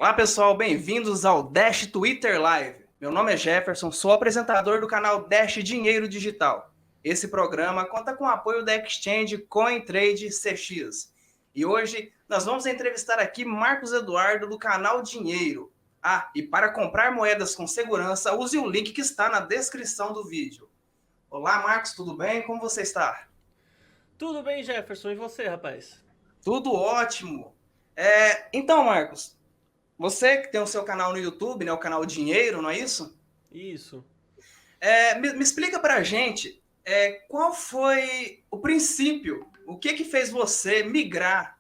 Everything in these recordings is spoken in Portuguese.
Olá pessoal, bem-vindos ao Dash Twitter Live. Meu nome é Jefferson, sou apresentador do canal Dash Dinheiro Digital. Esse programa conta com o apoio da Exchange CoinTrade CX. E hoje nós vamos entrevistar aqui Marcos Eduardo do canal Dinheiro. E para comprar moedas com segurança, use o link que está na descrição do vídeo. Olá Marcos, tudo bem? Como você está? Tudo bem, Jefferson, e você, rapaz? Tudo ótimo. Então, Marcos, você que tem o seu canal no YouTube, né, o canal Dinheiro, não é isso? Isso. Me explica pra gente qual foi o princípio, o que fez você migrar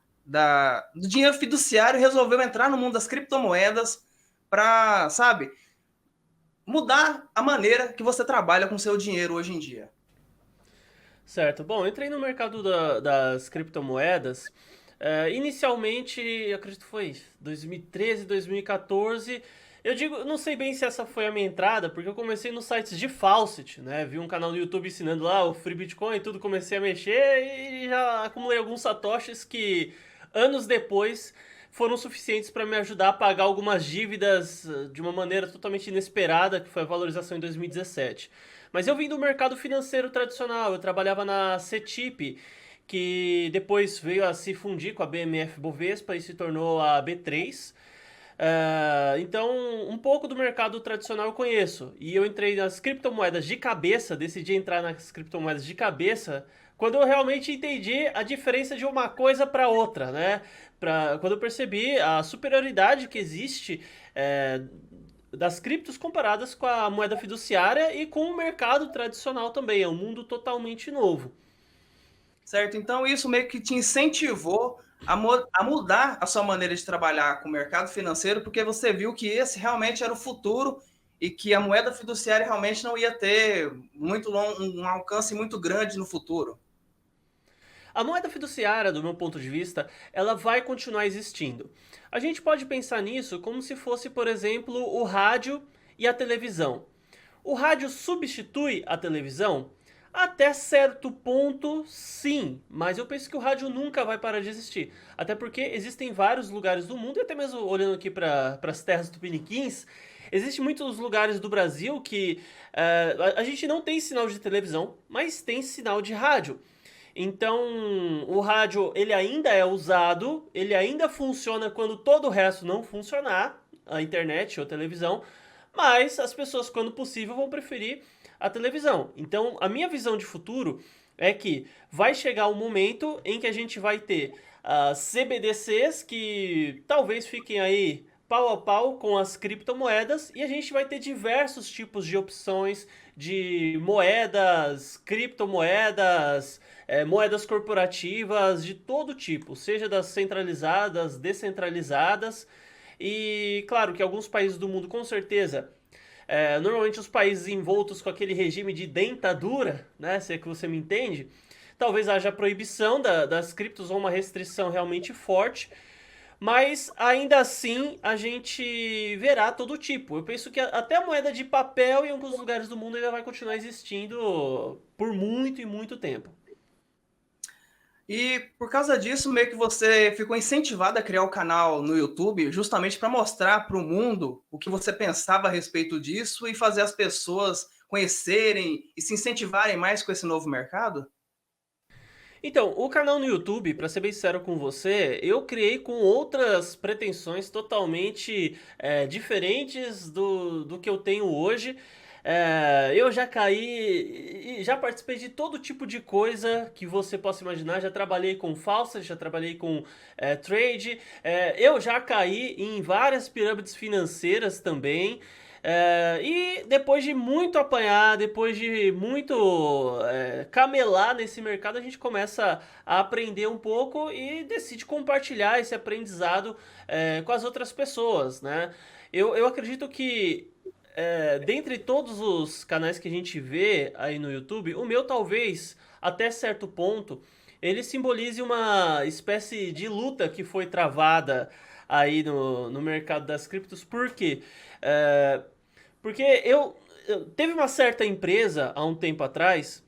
do dinheiro fiduciário e resolveu entrar no mundo das criptomoedas para, sabe, mudar a maneira que você trabalha com seu dinheiro hoje em dia. Certo. Bom, eu entrei no mercado das criptomoedas. Inicialmente, eu acredito que foi 2013, 2014. Eu digo, não sei bem se essa foi a minha entrada, porque eu comecei nos sites de Faucet, né? Vi um canal no YouTube ensinando lá o Free Bitcoin e tudo, comecei a mexer e já acumulei alguns satoshis que anos depois foram suficientes para me ajudar a pagar algumas dívidas de uma maneira totalmente inesperada, que foi a valorização em 2017. Mas eu vim do mercado financeiro tradicional, eu trabalhava na CETIP, que depois veio a se fundir com a BMF Bovespa e se tornou a B3. Então, um pouco do mercado tradicional eu conheço. E eu entrei nas criptomoedas de cabeça, decidi entrar nas criptomoedas de cabeça, quando eu realmente entendi a diferença de uma coisa para outra, né? Quando eu percebi a superioridade que existe das criptos comparadas com a moeda fiduciária e com o mercado tradicional também. É um mundo totalmente novo. Certo? Então, isso meio que te incentivou a mudar a sua maneira de trabalhar com o mercado financeiro, porque você viu que esse realmente era o futuro e que a moeda fiduciária realmente não ia ter um alcance muito grande no futuro. A moeda fiduciária, do meu ponto de vista, ela vai continuar existindo. A gente pode pensar nisso como se fosse, por exemplo, o rádio e a televisão. O rádio substitui a televisão? Até certo ponto, sim, mas eu penso que o rádio nunca vai parar de existir. Até porque existem vários lugares do mundo, e até mesmo olhando aqui para as terras tupiniquins, existem muitos lugares do Brasil que a gente não tem sinal de televisão, mas tem sinal de rádio. Então, o rádio ele ainda é usado, ele ainda funciona quando todo o resto não funcionar, a internet ou a televisão, mas as pessoas, quando possível, vão preferir a televisão. Então, a minha visão de futuro é que vai chegar um momento em que a gente vai ter as CBDCs que talvez fiquem aí pau a pau com as criptomoedas e a gente vai ter diversos tipos de opções de moedas, criptomoedas, moedas corporativas de todo tipo, seja das centralizadas, descentralizadas. E claro que alguns países do mundo, com certeza, normalmente os países envoltos com aquele regime de dentadura, né, se é que você me entende, talvez haja proibição das criptos ou uma restrição realmente forte, mas ainda assim a gente verá todo tipo. Eu penso que até a moeda de papel em alguns lugares do mundo ainda vai continuar existindo por muito e muito tempo. E por causa disso, meio que você ficou incentivado a criar o canal no YouTube, justamente para mostrar para o mundo o que você pensava a respeito disso e fazer as pessoas conhecerem e se incentivarem mais com esse novo mercado? Então, o canal no YouTube, pra ser bem sincero com você, eu criei com outras pretensões totalmente diferentes do que eu tenho hoje. Eu já caí, já participei de todo tipo de coisa que você possa imaginar. Já trabalhei com falsas, já trabalhei com trade. Eu já caí em várias pirâmides financeiras também. E depois de muito apanhar, depois de muito camelar nesse mercado, a gente começa a aprender um pouco e decide compartilhar esse aprendizado com as outras pessoas, né? Eu acredito que dentre todos os canais que a gente vê aí no YouTube, o meu talvez, até certo ponto, ele simbolize uma espécie de luta que foi travada aí no mercado das criptos. Por quê? É, porque teve uma certa empresa há um tempo atrás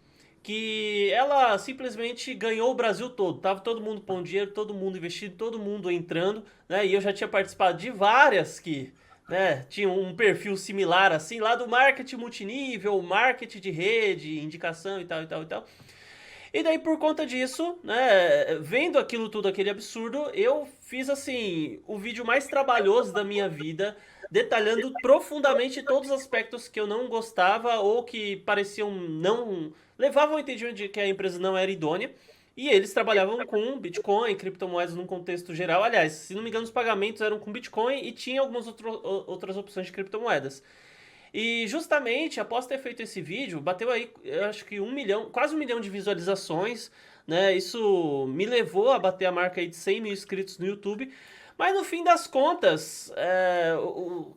que ela simplesmente ganhou o Brasil todo. Tava todo mundo pondo dinheiro, todo mundo investindo, todo mundo entrando, né? E eu já tinha participado de várias que, né, tinham um perfil similar assim, lá do marketing multinível, marketing de rede, indicação e tal e tal e tal. E daí, por conta disso, né, vendo aquilo tudo, aquele absurdo, eu fiz, assim, o vídeo mais trabalhoso da minha vida, detalhando profundamente todos os aspectos que eu não gostava ou que pareciam não... levavam ao entendimento de que a empresa não era idônea. E eles trabalhavam com Bitcoin, criptomoedas num contexto geral. Aliás, se não me engano, os pagamentos eram com Bitcoin e tinha algumas outras opções de criptomoedas. E justamente após ter feito esse vídeo, bateu aí, eu acho que 1 milhão, quase 1 milhão de visualizações, né? Isso me levou a bater a marca aí de 100 mil inscritos no YouTube. Mas no fim das contas,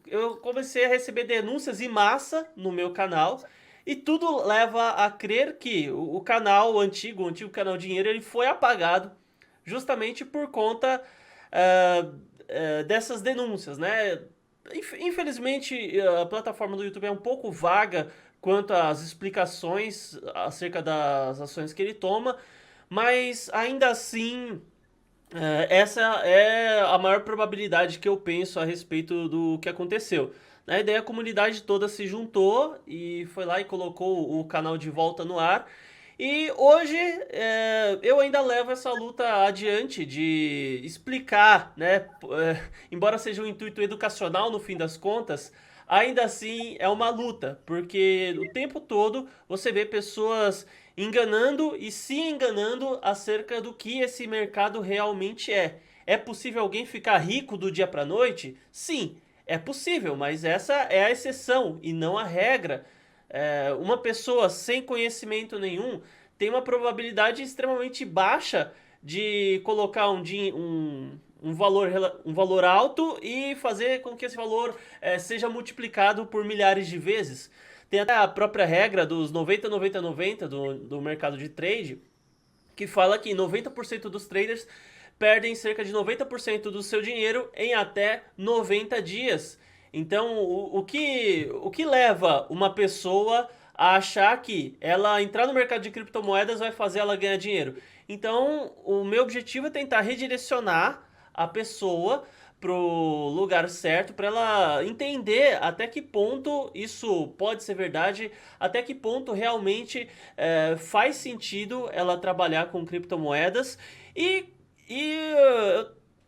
eu comecei a receber denúncias em massa no meu canal. E tudo leva a crer que o canal o antigo canal Dinheiro, ele foi apagado justamente por conta dessas denúncias, né? Infelizmente, a plataforma do YouTube é um pouco vaga quanto às explicações acerca das ações que ele toma, mas ainda assim, essa é a maior probabilidade que eu penso a respeito do que aconteceu. Né? E daí a comunidade toda se juntou e foi lá e colocou o canal de volta no ar. E hoje eu ainda levo essa luta adiante de explicar, né? Embora seja um intuito educacional no fim das contas, ainda assim é uma luta, porque o tempo todo você vê pessoas enganando e se enganando acerca do que esse mercado realmente é. É possível alguém ficar rico do dia para noite? Sim, é possível, mas essa é a exceção e não a regra. Uma pessoa sem conhecimento nenhum tem uma probabilidade extremamente baixa de colocar um valor alto e fazer com que esse valor seja multiplicado por milhares de vezes. Tem até a própria regra dos 90-90-90 do mercado de trade, que fala que 90% dos traders perdem cerca de 90% do seu dinheiro em até 90 dias. Então, o que leva uma pessoa a achar que ela entrar no mercado de criptomoedas vai fazer ela ganhar dinheiro? Então, o meu objetivo é tentar redirecionar a pessoa pro lugar certo, para ela entender até que ponto isso pode ser verdade, até que ponto realmente faz sentido ela trabalhar com criptomoedas e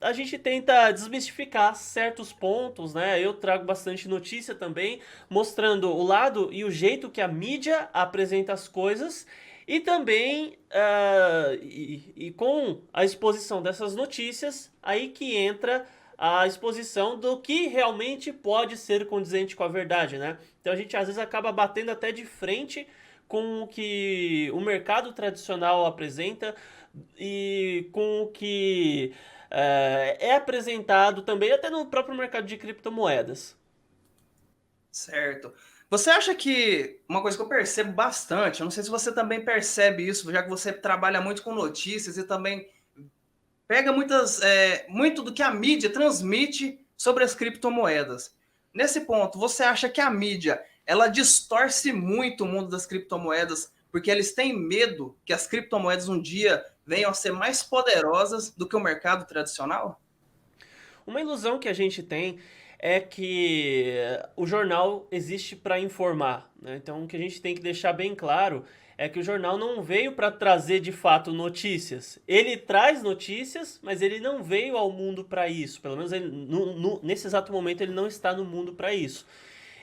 a gente tenta desmistificar certos pontos, né? Eu trago bastante notícia também, mostrando o lado e o jeito que a mídia apresenta as coisas e também com a exposição dessas notícias, aí que entra a exposição do que realmente pode ser condizente com a verdade, né? Então a gente às vezes acaba batendo até de frente com o que o mercado tradicional apresenta e com o que é apresentado também até no próprio mercado de criptomoedas. Certo. Você acha que uma coisa que eu percebo bastante, eu não sei se você também percebe isso, já que você trabalha muito com notícias e também pega muito do que a mídia transmite sobre as criptomoedas. Nesse ponto, você acha que a mídia ela distorce muito o mundo das criptomoedas porque eles têm medo que as criptomoedas um dia venham a ser mais poderosas do que o mercado tradicional? Uma ilusão que a gente tem é que o jornal existe para informar, né? Então, o que a gente tem que deixar bem claro é que o jornal não veio para trazer de fato notícias. Ele traz notícias, mas ele não veio ao mundo para isso. Pelo menos nesse exato momento ele não está no mundo para isso.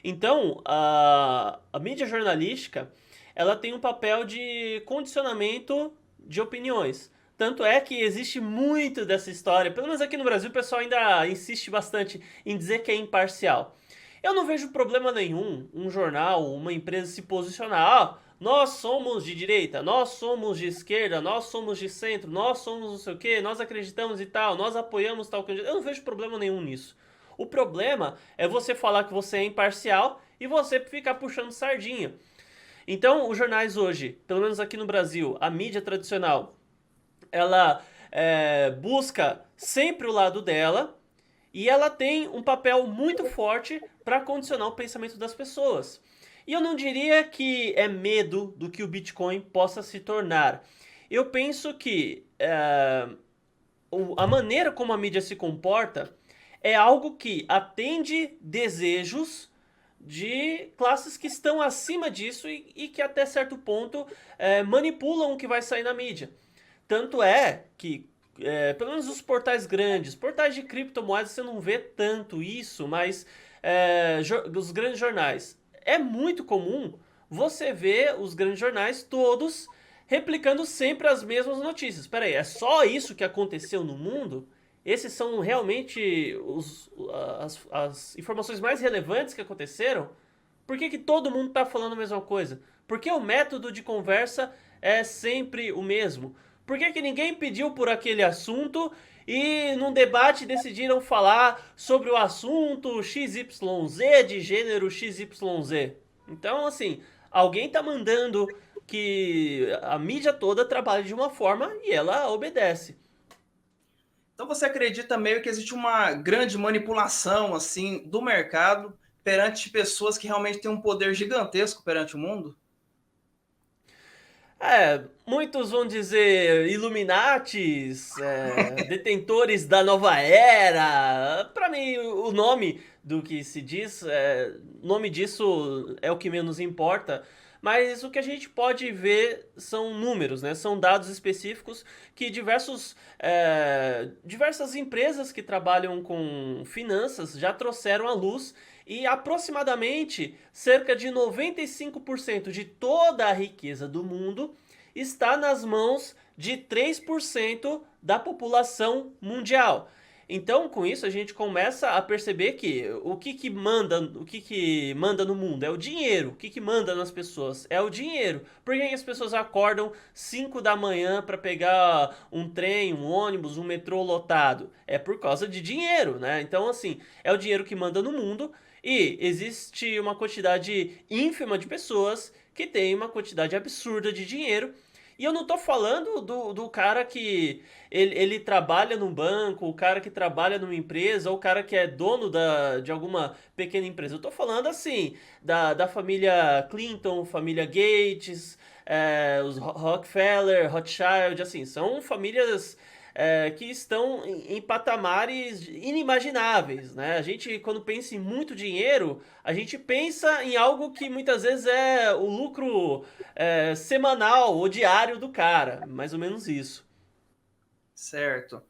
Então, a mídia jornalística ela tem um papel de condicionamento de opiniões. Tanto é que existe muito dessa história, pelo menos aqui no Brasil o pessoal ainda insiste bastante em dizer que é imparcial. Eu não vejo problema nenhum um jornal, uma empresa se posicionar, nós somos de direita, nós somos de esquerda, nós somos de centro, nós somos não sei o que, nós acreditamos e tal, nós apoiamos tal candidato. Eu não vejo problema nenhum nisso. O problema é você falar que você é imparcial e você ficar puxando sardinha. Então, os jornais hoje, pelo menos aqui no Brasil, a mídia tradicional, ela busca sempre o lado dela e ela tem um papel muito forte para condicionar o pensamento das pessoas. E eu não diria que é medo do que o Bitcoin possa se tornar. Eu penso que a maneira como a mídia se comporta é algo que atende desejos de classes que estão acima disso e que até certo ponto manipulam o que vai sair na mídia. Tanto é que, pelo menos os portais grandes, portais de criptomoedas você não vê tanto isso, mas os grandes jornais. É muito comum você ver os grandes jornais todos replicando sempre as mesmas notícias. Espera aí, é só isso que aconteceu no mundo? Esses são realmente as informações mais relevantes que aconteceram? Por que todo mundo está falando a mesma coisa? Por que o método de conversa é sempre o mesmo? Por que ninguém pediu por aquele assunto e num debate decidiram falar sobre o assunto XYZ de gênero XYZ? Então, assim, alguém está mandando que a mídia toda trabalhe de uma forma e ela obedece. Então você acredita meio que existe uma grande manipulação assim do mercado perante pessoas que realmente têm um poder gigantesco perante o mundo? Muitos vão dizer Illuminatis, detentores da nova era. Para mim, o nome do que se diz, o nome disso é o que menos importa. Mas o que a gente pode ver são números, né? São dados específicos que diversas empresas que trabalham com finanças já trouxeram à luz e aproximadamente cerca de 95% de toda a riqueza do mundo está nas mãos de 3% da população mundial. Então, com isso, a gente começa a perceber que o que manda no mundo é o dinheiro. O que manda nas pessoas é o dinheiro. Por que as pessoas acordam 5 da manhã para pegar um trem, um ônibus, um metrô lotado? É por causa de dinheiro, né? Então, assim, é o dinheiro que manda no mundo e existe uma quantidade ínfima de pessoas que tem uma quantidade absurda de dinheiro. E eu não tô falando do cara que ele trabalha num banco, o cara que trabalha numa empresa, ou o cara que é dono de alguma pequena empresa. Eu tô falando, assim, da família Clinton, família Gates, os Rockefeller, Rothschild, assim, são famílias que estão em patamares inimagináveis, né? A gente, quando pensa em muito dinheiro, a gente pensa em algo que muitas vezes é o lucro semanal ou diário do cara, mais ou menos isso. Certo.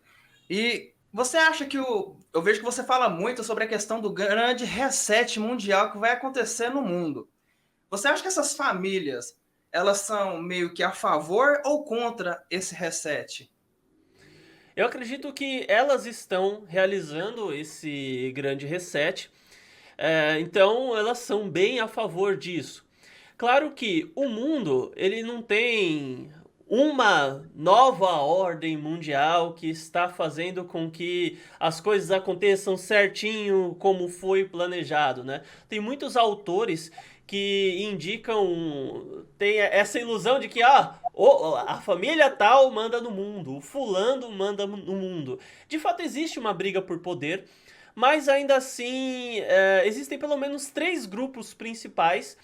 E você acha que eu vejo que você fala muito sobre a questão do grande reset mundial que vai acontecer no mundo. Você acha que essas famílias, elas são meio que a favor ou contra esse reset? Eu acredito que elas estão realizando esse grande reset, então elas são bem a favor disso. Claro que o mundo ele não tem uma nova ordem mundial que está fazendo com que as coisas aconteçam certinho como foi planejado, né? Tem muitos autores que indicam, tem essa ilusão de que a família tal manda no mundo, o fulano manda no mundo. De fato existe uma briga por poder, mas ainda assim existem pelo menos três grupos principais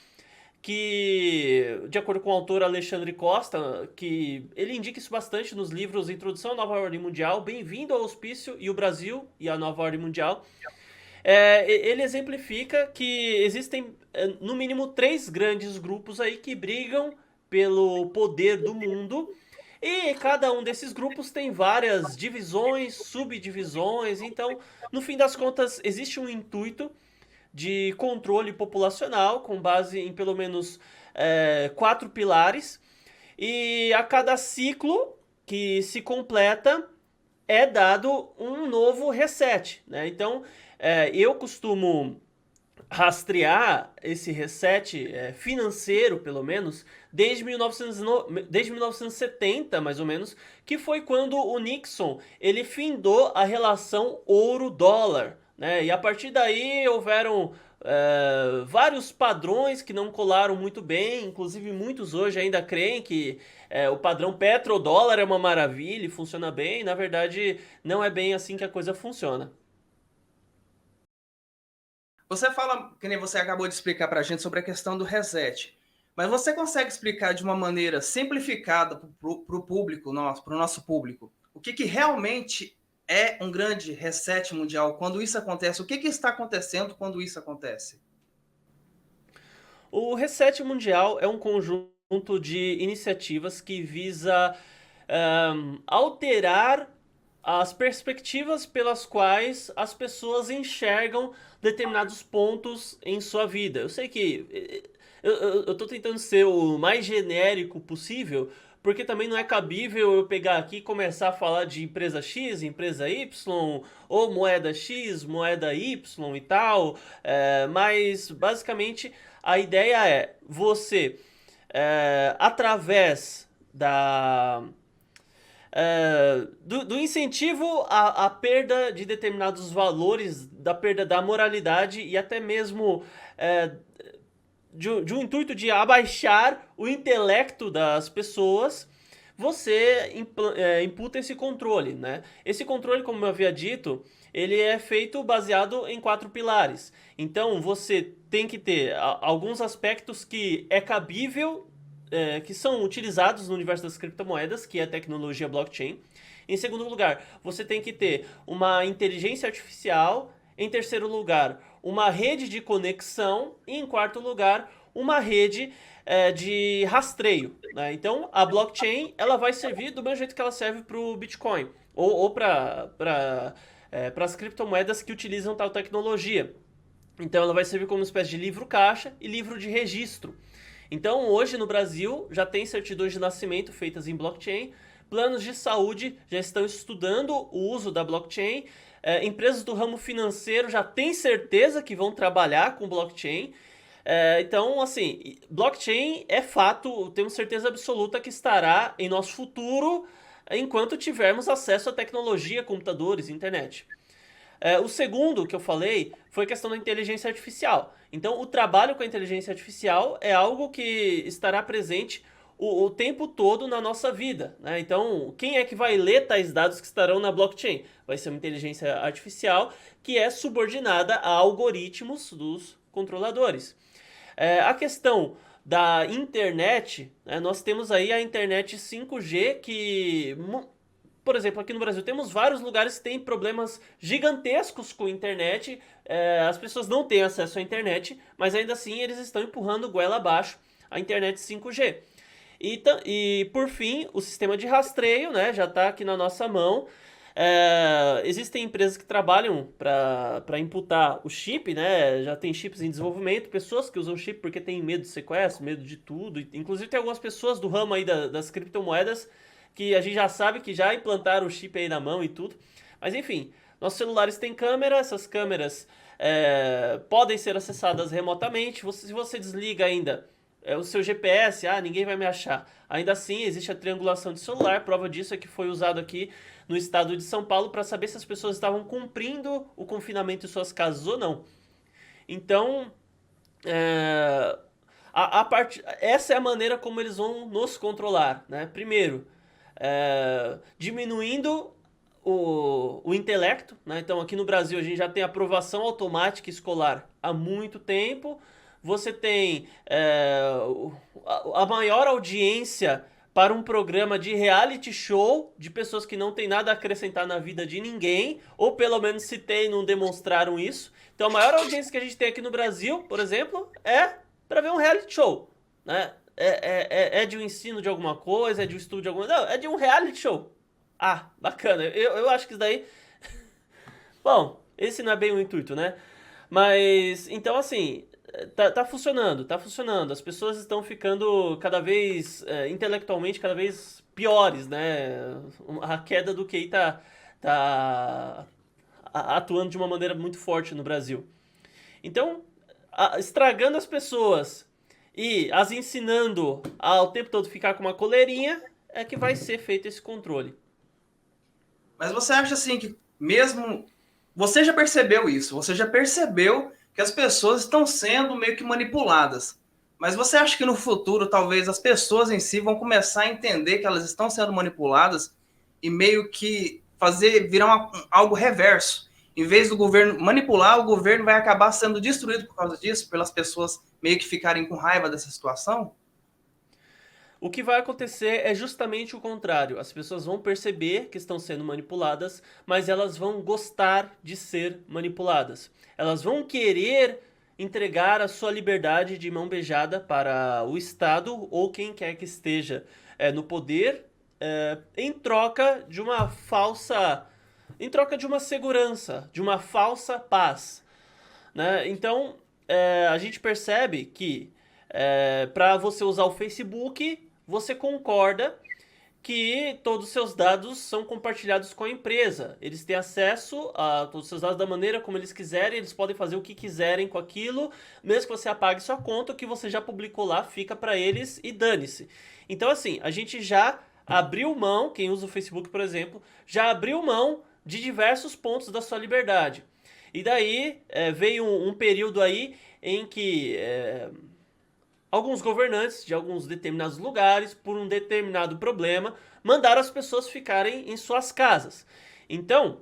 que, de acordo com o autor Alexandre Costa, que ele indica isso bastante nos livros Introdução à Nova Ordem Mundial, Bem-vindo ao Hospício e o Brasil e a Nova Ordem Mundial, ele exemplifica que existem no mínimo três grandes grupos aí que brigam pelo poder do mundo e cada um desses grupos tem várias divisões, subdivisões, então, no fim das contas, existe um intuito de controle populacional com base em pelo menos quatro pilares e a cada ciclo que se completa é dado um novo reset, né? Então eu costumo rastrear esse reset financeiro, pelo menos, desde 1970, mais ou menos, que foi quando o Nixon ele findou a relação ouro-dólar, né? E a partir daí houveram vários padrões que não colaram muito bem, inclusive muitos hoje ainda creem que o padrão petrodólar é uma maravilha e funciona bem. Na verdade, não é bem assim que a coisa funciona. Você fala, que nem você acabou de explicar para a gente sobre a questão do reset, mas você consegue explicar de uma maneira simplificada para o público, para o nosso público, o que realmente é um grande reset mundial? Quando isso acontece, o que está acontecendo quando isso acontece? O Reset Mundial é um conjunto de iniciativas que visa alterar as perspectivas pelas quais as pessoas enxergam determinados pontos em sua vida. Eu sei que eu tô tentando ser o mais genérico possível, porque também não é cabível eu pegar aqui e começar a falar de empresa X, empresa Y, ou moeda X, moeda Y e tal. Mas basicamente a ideia é você, através do incentivo à perda de determinados valores, da perda da moralidade e até mesmo de um intuito de abaixar o intelecto das pessoas, você imputa esse controle, né? Esse controle, como eu havia dito, ele é feito baseado em 4 pilares. Então, você tem que ter alguns aspectos que é cabível, que são utilizados no universo das criptomoedas, que é a tecnologia blockchain. Em segundo lugar, você tem que ter uma inteligência artificial. Em terceiro lugar, uma rede de conexão. E em quarto lugar, uma rede de rastreio, né? Então, a blockchain ela vai servir do mesmo jeito que ela serve para o Bitcoin ou para as criptomoedas que utilizam tal tecnologia. Então, ela vai servir como uma espécie de livro-caixa e livro de registro. Então, hoje no Brasil já tem certidões de nascimento feitas em blockchain, planos de saúde já estão estudando o uso da blockchain, empresas do ramo financeiro já têm certeza que vão trabalhar com blockchain. Então, assim, blockchain é fato, temos certeza absoluta que estará em nosso futuro enquanto tivermos acesso à tecnologia, computadores, internet. O segundo que eu falei foi a questão da inteligência artificial. Então, o trabalho com a inteligência artificial é algo que estará presente o tempo todo na nossa vida, né? Então, quem é que vai ler tais dados que estarão na blockchain? Vai ser uma inteligência artificial que é subordinada a algoritmos dos controladores. A questão da internet, né, nós temos aí a internet 5G que, por exemplo, aqui no Brasil temos vários lugares que têm problemas gigantescos com a internet. As pessoas não têm acesso à internet, mas ainda assim eles estão empurrando goela abaixo a internet 5G. E por fim, o sistema de rastreio, né, já está aqui na nossa mão. Existem empresas que trabalham para imputar o chip, né? Já tem chips em desenvolvimento, pessoas que usam chip porque têm medo de sequestro, medo de tudo. Inclusive tem algumas pessoas do ramo aí das criptomoedas que a gente já sabe que já implantaram o chip aí na mão e tudo. Mas enfim, nossos celulares têm câmera, essas câmeras podem ser acessadas remotamente. Se você desliga ainda o seu GPS, ninguém vai me achar. Ainda assim, existe a triangulação de celular. Prova disso é que foi usado aqui no estado de São Paulo para saber se as pessoas estavam cumprindo o confinamento em suas casas ou não. Então, essa é a maneira como eles vão nos controlar, né? Primeiro, diminuindo o intelecto, né? Então, aqui no Brasil, a gente já tem aprovação automática escolar há muito tempo. Você tem a maior audiência para um programa de reality show de pessoas que não tem nada a acrescentar na vida de ninguém, ou pelo menos se tem, não demonstraram isso. Então a maior audiência que a gente tem aqui no Brasil, por exemplo, é para ver um reality show, né? É de um ensino de alguma coisa, é de um estudo de alguma coisa, não, é de um reality show. Bacana, eu acho que isso daí... Bom, esse não é bem o intuito, né? Mas, então assim... Tá funcionando, tá funcionando. As pessoas estão ficando cada vez, intelectualmente, cada vez piores, né? A queda do QI tá atuando de uma maneira muito forte no Brasil. Então, estragando as pessoas e as ensinando ao tempo todo ficar com uma coleirinha, é que vai ser feito esse controle. Mas você acha assim que mesmo... Você já percebeu isso, você já percebeu que as pessoas estão sendo meio que manipuladas. Mas você acha que no futuro, talvez, as pessoas em si vão começar a entender que elas estão sendo manipuladas e meio que virar algo reverso? em vez do governo manipular, o governo vai acabar sendo destruído por causa disso, pelas pessoas meio que ficarem com raiva dessa situação? O que vai acontecer é justamente o contrário. As pessoas vão perceber que estão sendo manipuladas, mas elas vão gostar de ser manipuladas. Elas vão querer entregar a sua liberdade de mão beijada para o Estado ou quem quer que esteja no poder, em troca de uma falsa. Em troca de uma segurança, de uma falsa paz. Né? Então, a gente percebe que para você usar o Facebook, você concorda que todos os seus dados são compartilhados com a empresa. Eles têm acesso a todos os seus dados da maneira como eles quiserem, eles podem fazer o que quiserem com aquilo, mesmo que você apague sua conta, o que você já publicou lá fica para eles e dane-se. Então, assim, a gente já abriu mão, quem usa o Facebook, por exemplo, já abriu mão de diversos pontos da sua liberdade. E daí veio um período aí em que alguns governantes de alguns determinados lugares, por um determinado problema, mandaram as pessoas ficarem em suas casas. Então,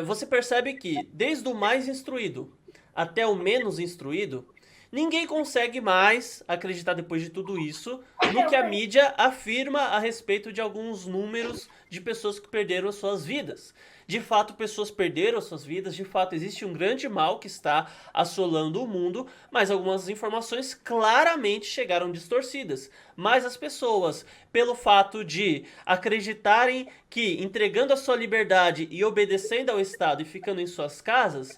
você percebe que desde o mais instruído até o menos instruído, ninguém consegue mais acreditar depois de tudo isso no que a mídia afirma a respeito de alguns números de pessoas que perderam as suas vidas. De fato, pessoas perderam as suas vidas, de fato existe um grande mal que está assolando o mundo, mas algumas informações claramente chegaram distorcidas. Mas as pessoas, pelo fato de acreditarem que entregando a sua liberdade e obedecendo ao Estado e ficando em suas casas,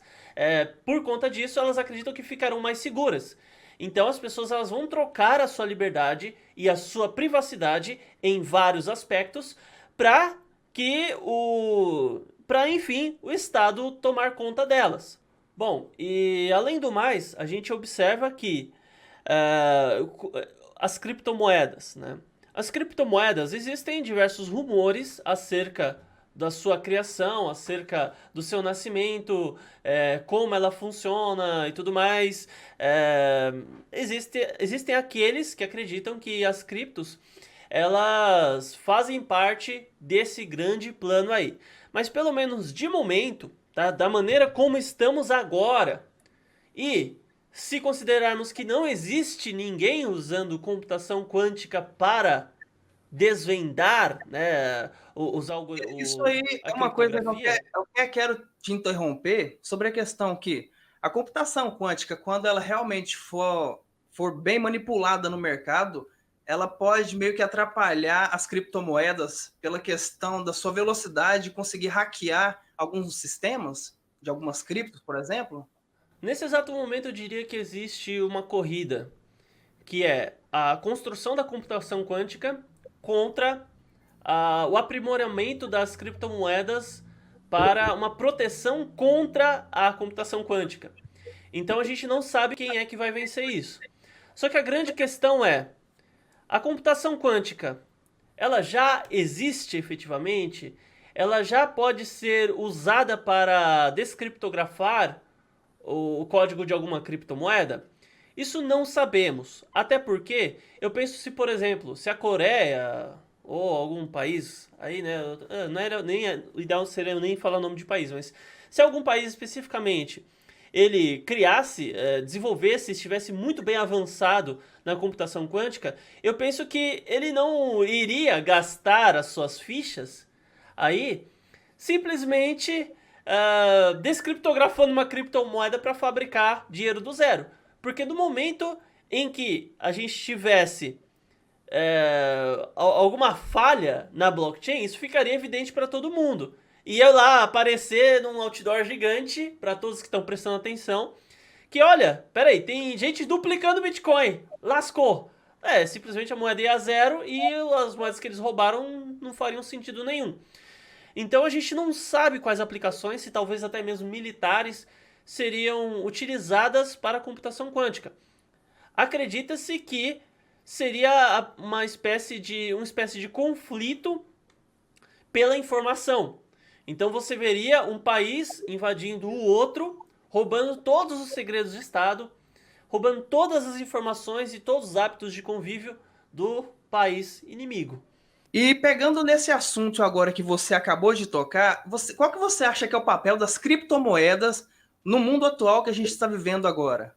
por conta disso elas acreditam que ficarão mais seguras. Então as pessoas elas vão trocar a sua liberdade e a sua privacidade em vários aspectos para que enfim, o Estado tomar conta delas. Bom, e além do mais, a gente observa que as criptomoedas, né? As criptomoedas, existem diversos rumores acerca da sua criação, acerca do seu nascimento, como ela funciona e tudo mais. Existem aqueles que acreditam que as criptos elas fazem parte desse grande plano aí. Mas pelo menos de momento, tá, da maneira como estamos agora, e se considerarmos que não existe ninguém usando computação quântica para desvendar, né, Isso aí a é uma coisa que criptografia. eu quero te interromper sobre a questão que a computação quântica, quando ela realmente for bem manipulada no mercado, ela pode meio que atrapalhar as criptomoedas pela questão da sua velocidade de conseguir hackear alguns sistemas, de algumas criptos, por exemplo. Nesse exato momento, eu diria que existe uma corrida, que é a construção da computação quântica contra o aprimoramento das criptomoedas para uma proteção contra a computação quântica. Então a gente não sabe quem é que vai vencer isso. Só que a grande questão é, a computação quântica, ela já existe efetivamente? Ela já pode ser usada para descriptografar o código de alguma criptomoeda? Isso não sabemos. Até porque eu penso se, por exemplo, se a Coreia ou algum país aí, né, não era nem o ideal seria nem falar o nome de país, mas se algum país especificamente ele criasse, desenvolvesse, estivesse muito bem avançado na computação quântica, eu penso que ele não iria gastar as suas fichas aí simplesmente descriptografando uma criptomoeda para fabricar dinheiro do zero. Porque no momento em que a gente tivesse alguma falha na blockchain, isso ficaria evidente para todo mundo. Ia lá aparecer num outdoor gigante para todos que estão prestando atenção que, olha, peraí, tem gente duplicando Bitcoin. Lascou. Simplesmente a moeda ia a zero e as moedas que eles roubaram não fariam sentido nenhum. Então a gente não sabe quais aplicações, se talvez até mesmo militares, seriam utilizadas para a computação quântica. Acredita-se que seria uma espécie de conflito pela informação. Então você veria um país invadindo o outro, roubando todos os segredos de Estado, roubando todas as informações e todos os hábitos de convívio do país inimigo. E pegando nesse assunto agora que você acabou de tocar, qual que você acha que é o papel das criptomoedas no mundo atual que a gente está vivendo agora?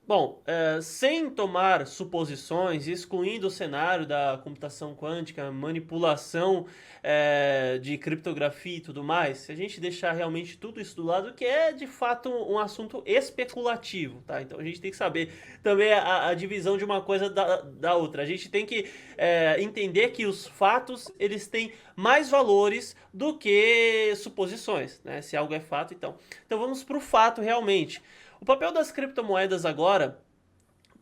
Bom, sem tomar suposições, excluindo o cenário da computação quântica, manipulação de criptografia e tudo mais, se a gente deixar realmente tudo isso do lado, que é de fato um assunto especulativo, tá? Então a gente tem que saber também a divisão de uma coisa da outra. A gente tem que entender que os fatos, eles têm mais valores do que suposições, né? Se algo é fato, então. Então vamos para o fato realmente. O papel das criptomoedas agora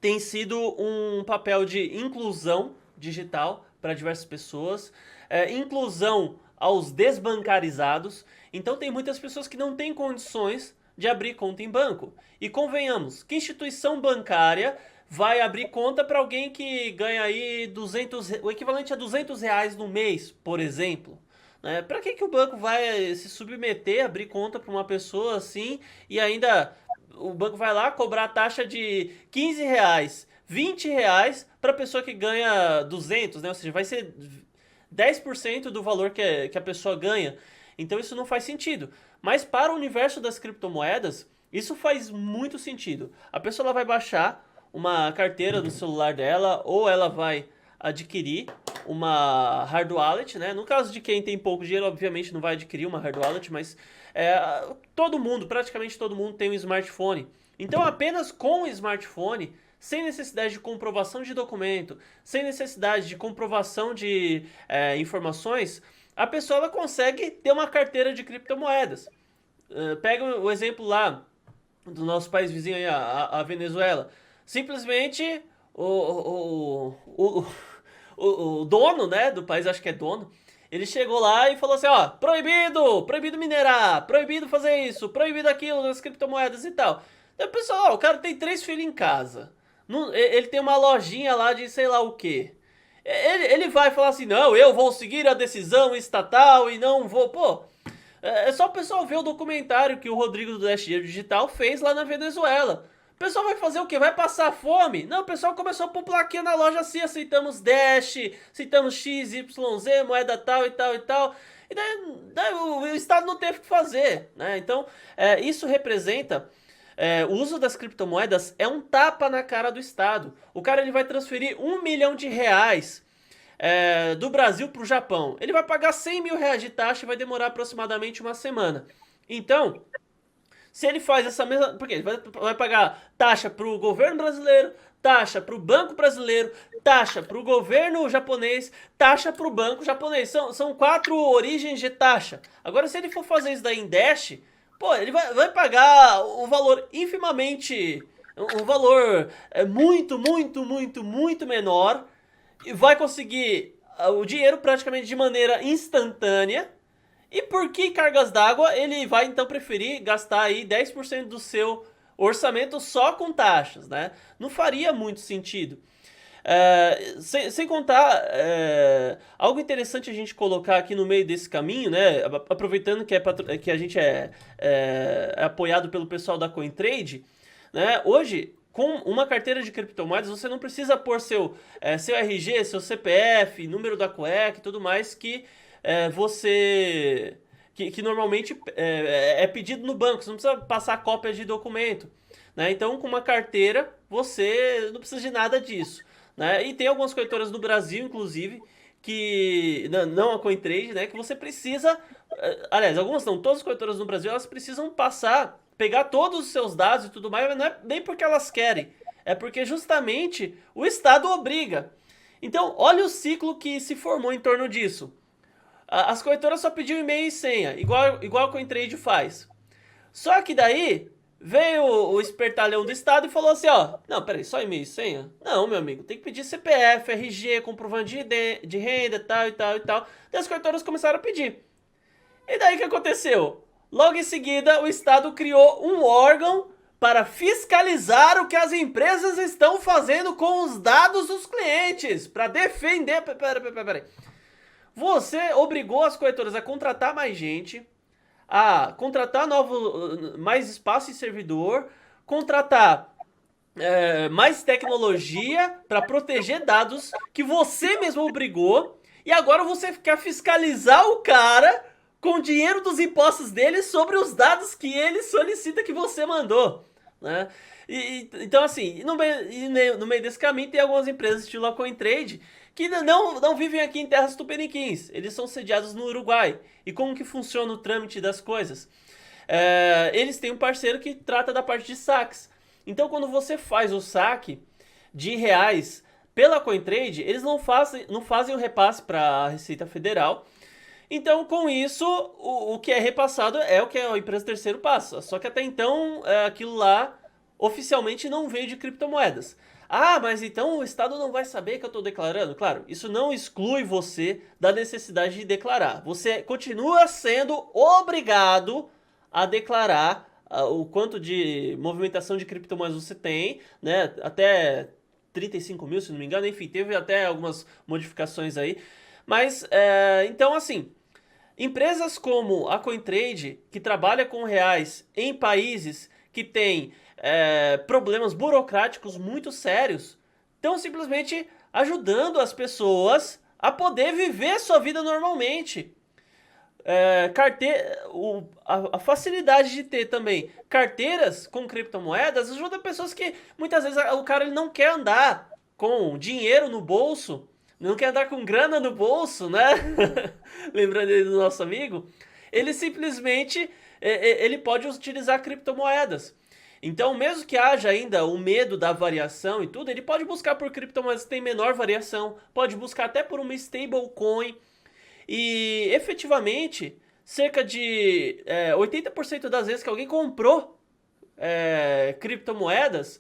tem sido um papel de inclusão digital para diversas pessoas, inclusão aos desbancarizados. Então tem muitas pessoas que não têm condições de abrir conta em banco. E convenhamos, que instituição bancária vai abrir conta para alguém que ganha aí o equivalente a R$ 200 no mês, por exemplo? Para que o banco vai se submeter a abrir conta para uma pessoa assim e ainda o banco vai lá cobrar a taxa de R$ 15, R$ 20 para pessoa que ganha 200, né? Ou seja, vai ser 10% do valor que a pessoa ganha. Então isso não faz sentido. Mas para o universo das criptomoedas, isso faz muito sentido. A pessoa ela vai baixar uma carteira no celular dela ou ela vai adquirir uma hard wallet, né? No caso de quem tem pouco dinheiro, obviamente não vai adquirir uma hard wallet, mas todo mundo, praticamente todo mundo tem um smartphone. Então apenas com o smartphone, sem necessidade de comprovação de documento, sem necessidade de comprovação de informações, a pessoa ela consegue ter uma carteira de criptomoedas. Pega o exemplo lá do nosso país vizinho aí, a Venezuela. Simplesmente o dono, né, do país, acho que é dono, ele chegou lá e falou assim, ó, proibido minerar, proibido fazer isso, proibido aquilo nas criptomoedas e tal. Então, pessoal, o cara tem 3 filhos em casa, ele tem uma lojinha lá de sei lá o quê. Ele vai falar assim, não, eu vou seguir a decisão estatal e não vou, pô... É só o pessoal ver o documentário que o Rodrigo do Dash Digital fez lá na Venezuela. O pessoal vai fazer o quê? Vai passar fome? Não, o pessoal começou a pôr plaquinha na loja assim, aceitamos Dash, aceitamos X, Y, Z, moeda tal e tal e tal. E daí o Estado não teve o que fazer, né? Então, isso representa... o uso das criptomoedas é um tapa na cara do Estado. O cara ele vai transferir R$ 1 milhão do Brasil para o Japão. Ele vai pagar R$ 100 mil de taxa e vai demorar aproximadamente uma semana. Então, se ele faz essa mesma... Porque ele vai pagar taxa para o governo brasileiro, taxa para o banco brasileiro, taxa para o governo japonês, taxa para o banco japonês. São 4 origens de taxa. Agora, se ele for fazer isso daí em Dash, pô, ele vai pagar o valor infimamente... Um valor muito, muito, muito, muito menor e vai conseguir o dinheiro praticamente de maneira instantânea. E por que cargas d'água? Ele vai então preferir gastar aí 10% do seu orçamento só com taxas, né? Não faria muito sentido. Sem contar, algo interessante a gente colocar aqui no meio desse caminho, né? Aproveitando que a gente é apoiado pelo pessoal da CoinTrade, né? Hoje, com uma carteira de criptomoedas, você não precisa pôr seu RG, seu CPF, número da cueca e tudo mais que que normalmente é pedido no banco. Você não precisa passar cópias de documento, né? Então, com uma carteira, você não precisa de nada disso, né? E tem algumas corretoras no Brasil, inclusive, que não a CoinTrade, né? Que você precisa... aliás, algumas não, todas as corretoras no Brasil, elas precisam pegar todos os seus dados e tudo mais, mas não é nem porque elas querem, é porque justamente o Estado obriga. Então, olha o ciclo que se formou em torno disso. As corretoras só pediam e-mail e senha, igual a CoinTrade faz. Só que daí veio o espertalhão do Estado e falou assim, ó, não, peraí, só e-mail e senha? Não, meu amigo, tem que pedir CPF, RG, comprovante de renda, tal e tal e tal. Daí as corretoras começaram a pedir. E daí o que aconteceu? Logo em seguida, o Estado criou um órgão para fiscalizar o que as empresas estão fazendo com os dados dos clientes, para defender... Peraí. Você obrigou as corretoras a contratar mais gente, a contratar mais espaço em servidor, contratar mais tecnologia para proteger dados que você mesmo obrigou. E agora você quer fiscalizar o cara com o dinheiro dos impostos dele sobre os dados que ele solicita que você mandou, né? Então, assim, no meio desse caminho tem algumas empresas estilo a CoinTrade que não vivem aqui em terras tupiniquins. Eles são sediados no Uruguai. E como que funciona o trâmite das coisas? Eles têm um parceiro que trata da parte de saques. Então, quando você faz o saque de reais pela CoinTrade, eles não fazem o repasse para a Receita Federal. Então, com isso, o que é repassado é o que a empresa terceiro passa. Só que até então, aquilo lá oficialmente não veio de criptomoedas. Ah, mas então o Estado não vai saber que eu estou declarando? Claro, isso não exclui você da necessidade de declarar. Você continua sendo obrigado a declarar o quanto de movimentação de criptomoedas você tem, né? Até 35 mil, se não me engano. Enfim, teve até algumas modificações aí. Mas, então assim, empresas como a CoinTrade, que trabalha com reais em países que têm problemas burocráticos muito sérios, estão simplesmente ajudando as pessoas a poder viver sua vida normalmente. A facilidade de ter também carteiras com criptomoedas ajuda pessoas que muitas vezes o cara ele não quer andar com dinheiro no bolso, não quer andar com grana no bolso, né? Lembrando aí do nosso amigo, ele simplesmente ele pode utilizar criptomoedas. Então, mesmo que haja ainda o medo da variação e tudo, ele pode buscar por criptomoedas que tem menor variação, pode buscar até por uma stablecoin. E efetivamente, cerca de 80% das vezes que alguém comprou criptomoedas,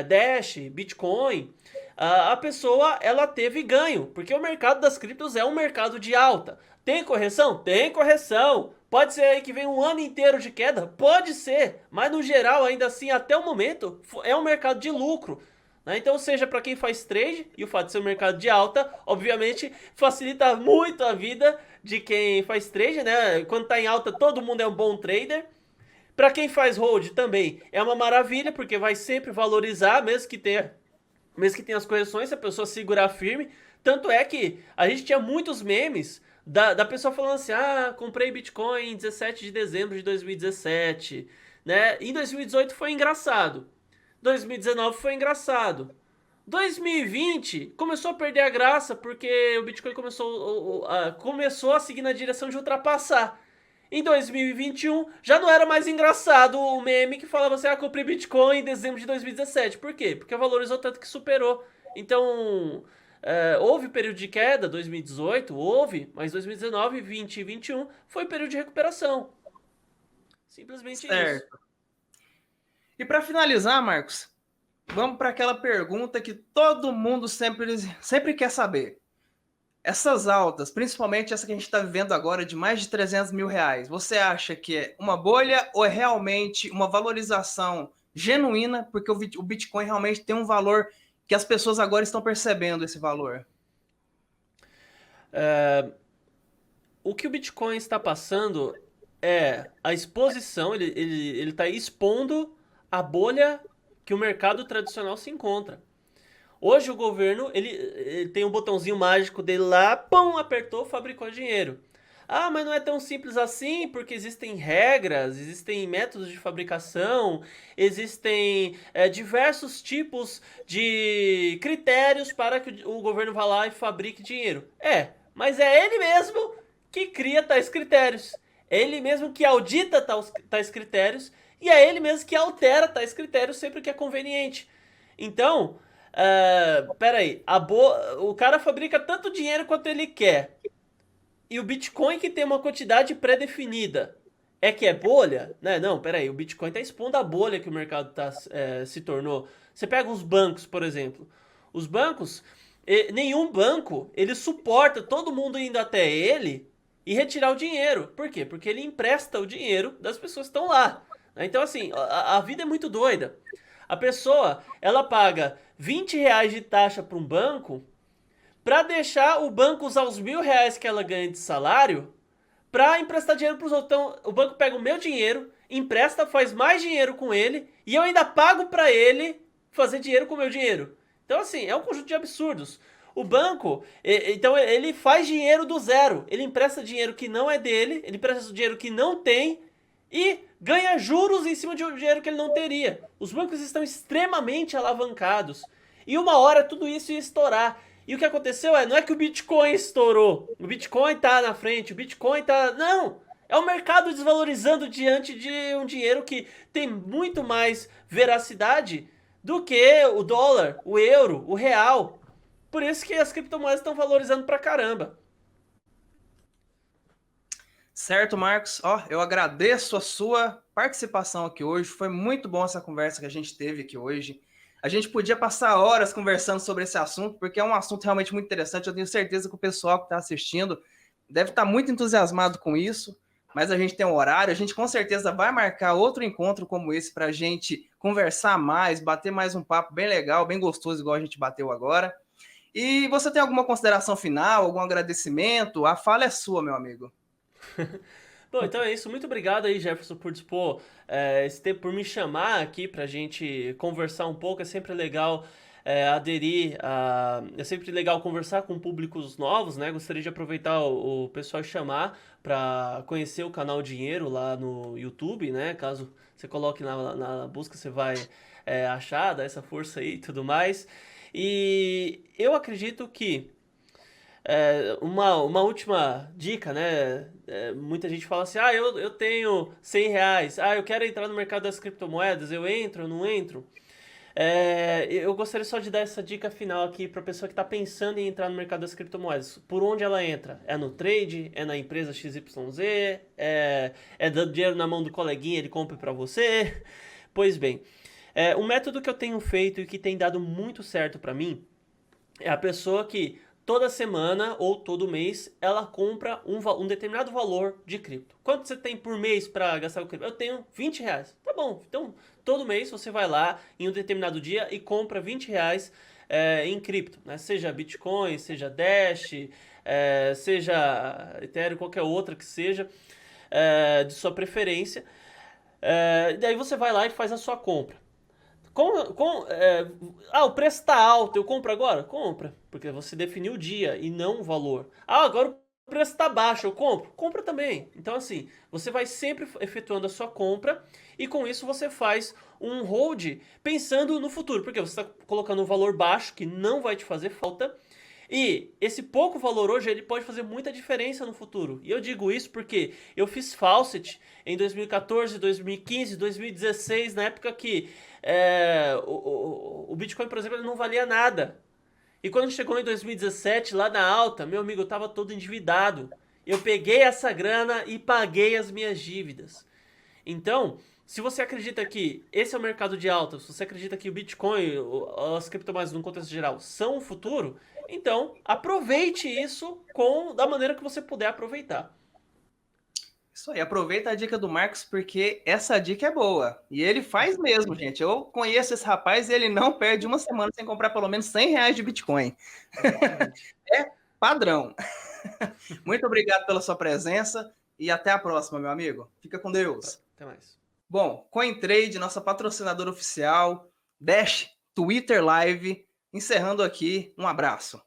Dash, Bitcoin, a pessoa ela teve ganho, porque o mercado das criptos é um mercado de alta. Tem correção? Tem correção. Pode ser aí que vem um ano inteiro de queda? Pode ser, mas no geral, ainda assim, até o momento, é um mercado de lucro. Então, seja para quem faz trade, e o fato de ser um mercado de alta, obviamente, facilita muito a vida de quem faz trade, né? Quando está em alta, todo mundo é um bom trader. Para quem faz hold também é uma maravilha, porque vai sempre valorizar, mesmo que tenha as correções, se a pessoa segurar firme. Tanto é que a gente tinha muitos memes da pessoa falando assim, comprei Bitcoin em 17 de dezembro de 2017, né? Em 2018 foi engraçado. 2019 foi engraçado. 2020 começou a perder a graça porque o Bitcoin começou a seguir na direção de ultrapassar. Em 2021 já não era mais engraçado o meme que falava assim, comprei Bitcoin em dezembro de 2017. Por quê? Porque valorizou tanto que superou. Então, houve período de queda, 2018, houve, mas 2019, 20 e 21 foi período de recuperação. Simplesmente certo. Isso. E para finalizar, Marcos, vamos para aquela pergunta que todo mundo sempre quer saber. Essas altas, principalmente essa que a gente está vivendo agora de mais de 300 mil reais, você acha que é uma bolha ou é realmente uma valorização genuína? Porque o Bitcoin realmente tem um valor que as pessoas agora estão percebendo esse valor. O que o Bitcoin está passando é a exposição, ele está expondo a bolha que o mercado tradicional se encontra. Hoje o governo, ele tem um botãozinho mágico dele lá, pum, apertou, fabricou dinheiro. Ah, mas não é tão simples assim, porque existem regras, existem métodos de fabricação, existem diversos tipos de critérios para que o governo vá lá e fabrique dinheiro. Mas é ele mesmo que cria tais critérios. É ele mesmo que audita tais critérios e é ele mesmo que altera tais critérios sempre que é conveniente. Então, peraí, o cara fabrica tanto dinheiro quanto ele quer. E o Bitcoin que tem uma quantidade pré-definida que é bolha? Né? Não, peraí, o Bitcoin está expondo a bolha que o mercado se tornou. Você pega os bancos, por exemplo. Os bancos, nenhum banco, ele suporta todo mundo indo até ele e retirar o dinheiro. Por quê? Porque ele empresta o dinheiro das pessoas que estão lá. Então, assim, a vida é muito doida. A pessoa, ela paga 20 reais de taxa para um banco para deixar o banco usar os 1.000 reais que ela ganha de salário para emprestar dinheiro para os outros. Então, o banco pega o meu dinheiro, empresta, faz mais dinheiro com ele e eu ainda pago para ele fazer dinheiro com o meu dinheiro. Então, assim, é um conjunto de absurdos. O banco, então ele faz dinheiro do zero. Ele empresta dinheiro que não é dele, ele empresta dinheiro que não tem e ganha juros em cima de um dinheiro que ele não teria. Os bancos estão extremamente alavancados. E uma hora tudo isso ia estourar. E o que aconteceu não é que o Bitcoin estourou. O Bitcoin tá na frente, o Bitcoin tá... Não! É o mercado desvalorizando diante de um dinheiro que tem muito mais veracidade do que o dólar, o euro, o real. Por isso que as criptomoedas estão valorizando pra caramba. Certo, Marcos. Ó, eu agradeço a sua participação aqui hoje. Foi muito bom essa conversa que a gente teve aqui hoje. A gente podia passar horas conversando sobre esse assunto, porque é um assunto realmente muito interessante. Eu tenho certeza que o pessoal que está assistindo deve estar muito entusiasmado com isso, mas a gente tem um horário. A gente com certeza vai marcar outro encontro como esse para a gente conversar mais, bater mais um papo bem legal, bem gostoso, igual a gente bateu agora. E você tem alguma consideração final, algum agradecimento? A fala é sua, meu amigo. Bom, então é isso. Muito obrigado aí, Jefferson, por dispor esse tempo, por me chamar aqui pra gente conversar um pouco. É sempre legal aderir a... É sempre legal conversar com públicos novos, né? Gostaria de aproveitar o pessoal e chamar pra conhecer o canal Dinheiro lá no YouTube, né? Caso você coloque na busca, você vai achar, dar essa força aí e tudo mais. E eu acredito que uma última dica, né? Muita gente fala assim, eu tenho 100 reais, eu quero entrar no mercado das criptomoedas, eu entro, eu não entro? Eu gostaria só de dar essa dica final aqui para a pessoa que está pensando em entrar no mercado das criptomoedas. Por onde ela entra? É no trade? É na empresa XYZ? É dando dinheiro na mão do coleguinha, ele compra para você? Pois bem, um método que eu tenho feito e que tem dado muito certo para mim é a pessoa que toda semana ou todo mês ela compra um determinado valor de cripto. Quanto você tem por mês para gastar com cripto? Eu tenho 20 reais. Tá bom, então todo mês você vai lá em um determinado dia e compra 20 reais em cripto, né? Seja Bitcoin, seja Dash, seja Ethereum, qualquer outra que seja de sua preferência. Daí você vai lá e faz a sua compra. O preço está alto, eu compro agora? Compra, porque você definiu o dia e não o valor. Agora o preço está baixo, eu compro? Compra também. Então assim, você vai sempre efetuando a sua compra e com isso você faz um hold pensando no futuro, porque você está colocando um valor baixo que não vai te fazer falta. E esse pouco valor hoje, ele pode fazer muita diferença no futuro. E eu digo isso porque eu fiz Faucet em 2014, 2015, 2016, na época que o Bitcoin, por exemplo, ele não valia nada. E quando chegou em 2017, lá na alta, meu amigo, eu estava todo endividado. Eu peguei essa grana e paguei as minhas dívidas. Então, se você acredita que esse é o mercado de alta, se você acredita que o Bitcoin, as criptomoedas no contexto geral são o futuro, então aproveite isso da maneira que você puder aproveitar. Isso aí, aproveita a dica do Marcos, porque essa dica é boa. E ele faz mesmo, gente. Eu conheço esse rapaz e ele não perde uma semana sem comprar pelo menos 100 reais de Bitcoin. Exatamente. É padrão. Muito obrigado pela sua presença e até a próxima, meu amigo. Fica com Deus. Até mais. Bom, CoinTrade, nossa patrocinadora oficial, Dash, Twitter Live, encerrando aqui. Um abraço.